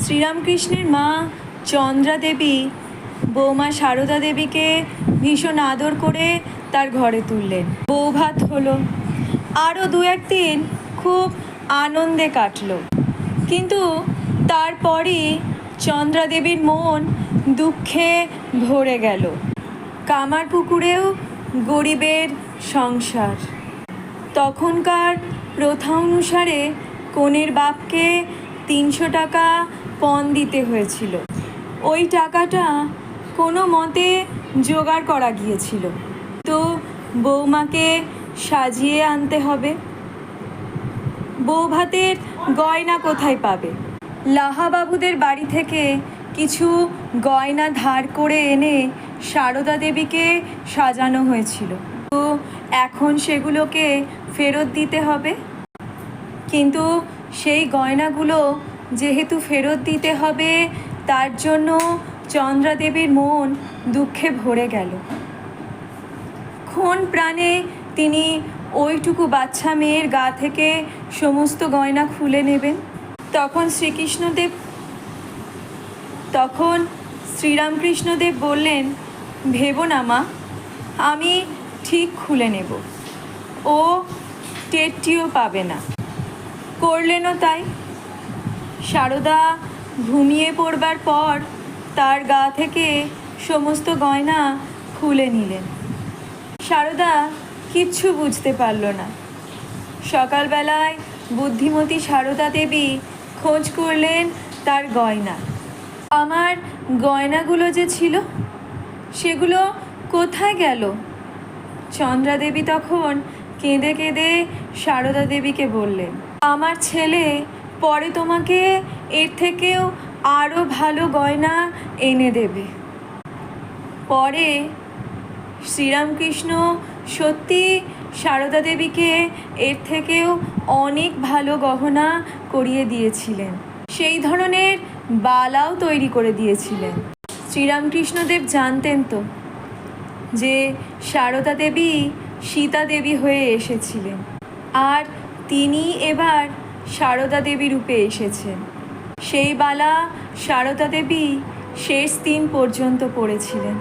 শ্রীরামকৃষ্ণের মা চন্দ্রা দেবী বৌমা সারদা দেবীকে ভীষণ আদর করে তার ঘরে তুললেন। বৌভাত হলো, আরও দু একদিন খুব আনন্দে কাটল। কিন্তু তারপরই চন্দ্রা দেবীর মন দুঃখে ভরে গেল। কামারপুকুরেও গরিবের সংসার। তখনকার প্রথা অনুসারে কনের বাপকে 300 টাকা পণ দিতে হয়েছিল। ওই টাকাটা কোনো মতে জোগাড় করা গিয়েছিল, তো বৌমাকে সাজিয়ে আনতে হবে। বৌভাতের গয়না কোথায় পাবে? লাহাবাবুদের বাড়ি থেকে কিছু গয়না ধার করে এনে সারদা দেবীকে সাজানো হয়েছিল, তো এখন সেগুলোকে ফেরত দিতে হবে। কিন্তু সেই গয়নাগুলো যেহেতু ফেরত দিতে হবে, তার জন্য চন্দ্রা দেবীর মন দুঃখে ভরে গেল। ক্ষণ প্রাণে তিনি ওইটুকু বাচ্চা মেয়ের গা থেকে সমস্ত গয়না খুলে নেবেন। তখন শ্রীরামকৃষ্ণদেব বললেন, ভেবো না মা, আমি ঠিক খুলে নেব, ও টেরটিও পাবে না। করলেনও তাই। সারদা ঘুমিয়ে পড়বার পর তার গা থেকে সমস্ত গয়না খুলে নিলেন। সারদা কিচ্ছু বুঝতে পারল না। সকালবেলায় বুদ্ধিমতী সারদা দেবী খোঁজ করলেন তার গয়না। আমার গয়নাগুলো যে ছিল, সেগুলো কোথায় গেল? চন্দ্রা দেবী তখন কেঁদে কেঁদে সারদা দেবীকে বললেন, আমার ছেলে পরে তোমাকে এর থেকেও আরও ভালো গয়না এনে দেবে। পরে শ্রীরামকৃষ্ণ সত্যি সারদা দেবীকে এর থেকেও অনেক ভালো গহনা করিয়ে দিয়েছিলেন। সেই ধরনের বালাও তৈরি করে দিয়েছিলেন। শ্রীরামকৃষ্ণদেব জানতেন তো যে সারদা দেবী সীতা দেবী হয়ে এসেছিলেন, আর তিনি এবার সারদা দেবী রূপে এসেছেন। সেই বালা সারদা দেবী শেষ দিন পর্যন্ত পড়েছিলেন।